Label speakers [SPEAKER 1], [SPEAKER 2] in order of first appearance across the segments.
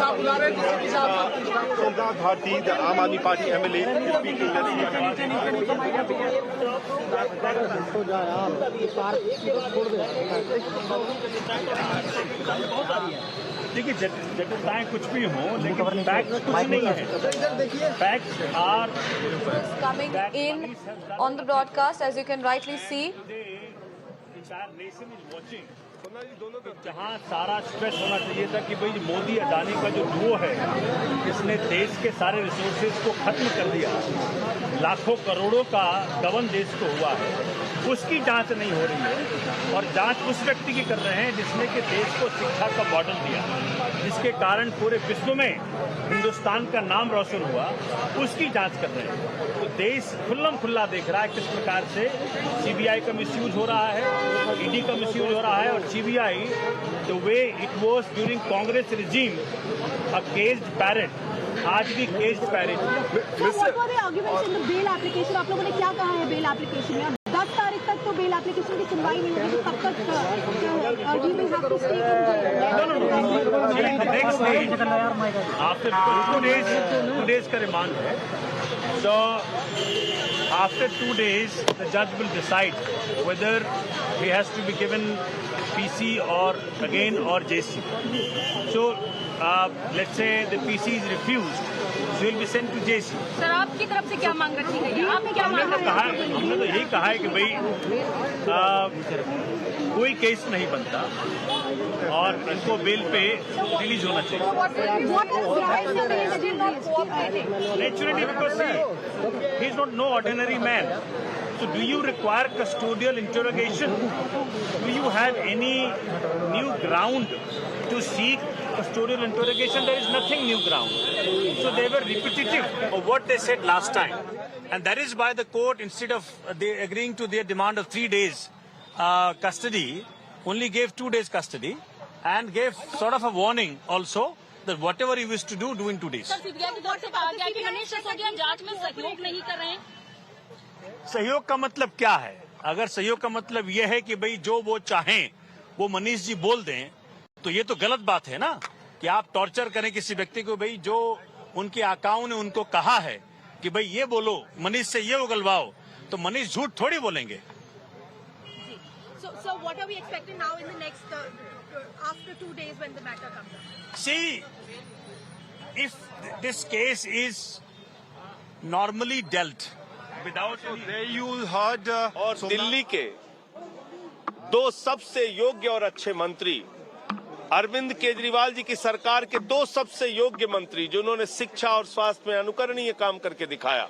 [SPEAKER 1] Somnath Bharti, the Aam Aadmi Party MLA, is speaking.
[SPEAKER 2] देखिए जटिलताएं कुछ भी हो लेकिन फैक्ट्स कुछ नहीं है facts are
[SPEAKER 3] coming in on the broadcast, as you can rightly see.
[SPEAKER 2] जहाँ सारा स्ट्रेस होना चाहिए था कि भाई मोदी अडानी का जो डुओ है इसने देश के सारे रिसोर्सेज को खत्म कर दिया, लाखों करोड़ों का गबन देश को हुआ है, उसकी जांच नहीं हो रही है। और जांच उस व्यक्ति की कर रहे हैं जिसने कि देश को शिक्षा का मॉडल दिया, जिसके कारण पूरे विश्व में हिंदुस्तान का नाम रोशन हुआ, उसकी जांच कर रहे हैं। तो देश खुल्लम खुल्ला देख रहा है किस प्रकार से सीबीआई का मिसयूज हो रहा है, ईडी का मिसयूज हो रहा है। और CBI the way it was during Congress regime a caged parrot, आज भी केज्ड पैरेट।
[SPEAKER 4] बेल एप्लीकेशन आप लोगों ने क्या कहा है? बेल एप्लीकेशन में 10 तारीख तक तो बेल एप्लीकेशन की सुनवाई नहीं होगी, तो कब तक
[SPEAKER 2] नेक्स्ट डे आफ्टर 2 days का रिमांड है। So after 2 days the judge will decide whether he has to be given PC or again or JC. So let's say the PC is refused, so he will be sent to JC.
[SPEAKER 4] Sir आपकी तरफ से क्या मांग रखी गई है? आपने क्या मांग रखा है?
[SPEAKER 2] हमने तो यही कहा है कि भाई कोई केस नहीं बनता और इनको बेल पे रिलीज होना चाहिए। Naturally, because he is not no ordinary man. So do you require custodial interrogation? Do you have any new ground to seek custodial interrogation? There is nothing new ground. So they were repetitive of what they said last time. And that is why the court, instead of they agreeing to their demand of 3 days custody, only gave 2 days custody and gave sort of a warning also that whatever he wished to do in 2 days.
[SPEAKER 4] Sir CBI की तरफ से कहा गया कि मनीष सिसोदिया जांच में सहयोग नहीं कर रहे हैं।
[SPEAKER 2] सहयोग का मतलब क्या है? अगर सहयोग का मतलब यह है कि भाई जो वो चाहें वो मनीष जी बोल दें, तो ये तो गलत बात है ना कि आप टॉर्चर करें किसी व्यक्ति को। भाई जो उनके आकाओं ने उनको कहा है कि भाई ये बोलो, मनीष से ये उगलवाओ, तो मनीष झूठ थोड़ी बोलेंगे।
[SPEAKER 4] So what are we expecting now in the next after 2 days when the matter comes up?
[SPEAKER 2] See, if this case is normally dealt without
[SPEAKER 1] You heard और दिल्ली के 2 सबसे योग्य और अच्छे मंत्री, अरविंद केजरीवाल जी की सरकार के 2 सबसे योग्य मंत्री जिन्होंने शिक्षा और स्वास्थ्य में अनुकरणीय काम करके दिखाया,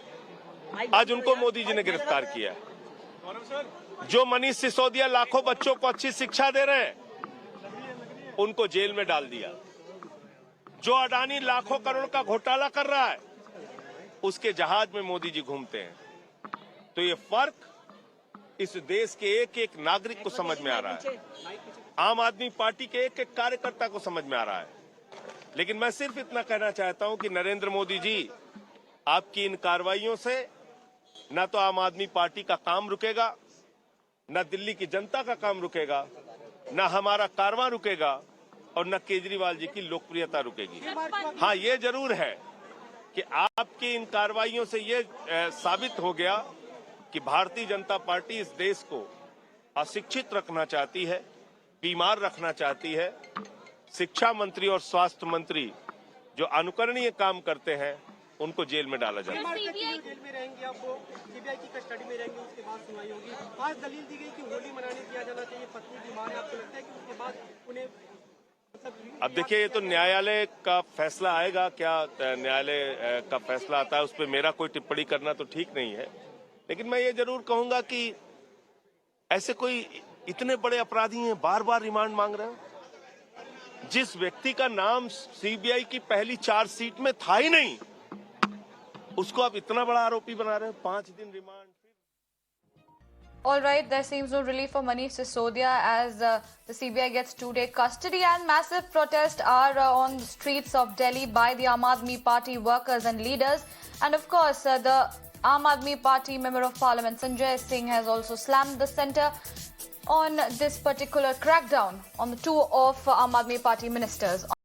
[SPEAKER 1] आज उनको मोदी जी ने गिरफ्तार किया। जो मनीष सिसोदिया लाखों बच्चों को अच्छी शिक्षा दे रहे हैं, उनको जेल में डाल दिया। जो अडानी लाखों करोड़ का घोटाला कर रहा है, उसके जहाज में मोदी जी घूमते हैं। तो ये फर्क इस देश के एक एक नागरिक को समझ में आ रहा है, आम आदमी पार्टी के एक एक कार्यकर्ता को समझ में आ रहा है। लेकिन मैं सिर्फ इतना कहना चाहता हूं कि नरेंद्र मोदी जी, आपकी इन कार्रवाइयों से न तो आम आदमी पार्टी का काम रुकेगा, न दिल्ली की जनता का काम रुकेगा, न हमारा कारवां रुकेगा और न केजरीवाल जी की लोकप्रियता रुकेगी। हाँ, ये जरूर है कि आपकी इन कार्रवाइयों से ये साबित हो गया कि भारतीय जनता पार्टी इस देश को अशिक्षित रखना चाहती है, बीमार रखना चाहती है। शिक्षा मंत्री और स्वास्थ्य मंत्री जो अनुकरणीय काम करते हैं, उनको जेल में डाला जाए।
[SPEAKER 5] जेल में रहेंगे, आप सीबीआई की कस्टडी में रहेंगे, उसके बाद सुनवाई होगी। आज दलील दी गई कि होली मनाने दिया जाना चाहिए, पत्नी बीमार है, आपको लगता है कि उसके बाद उन्हें
[SPEAKER 1] अब देखिए, ये तो न्यायालय का फैसला आएगा। क्या न्यायालय का फैसला आता है, उस पर मेरा कोई टिप्पणी करना तो ठीक नहीं है। लेकिन मैं ये जरूर कहूंगा कि ऐसे कोई इतने बड़े अपराधी हैं, बार बार रिमांड मांग रहे हैं। जिस व्यक्ति का नाम सीबीआई की पहली चार्जशीट में था ही नहीं, उसको आप इतना बड़ा आरोपी बना रहे हैं। 5 दिन remand.
[SPEAKER 3] All right, there seems no relief for Manish Sisodia as the CBI gets 2-day custody, and massive protests are on the streets of Delhi by the Aam Aadmi Party workers and leaders. And of course, the Aam Aadmi Party Member of Parliament Sanjay Singh has also slammed the centre on this particular crackdown on the 2 of Aam Aadmi Party ministers.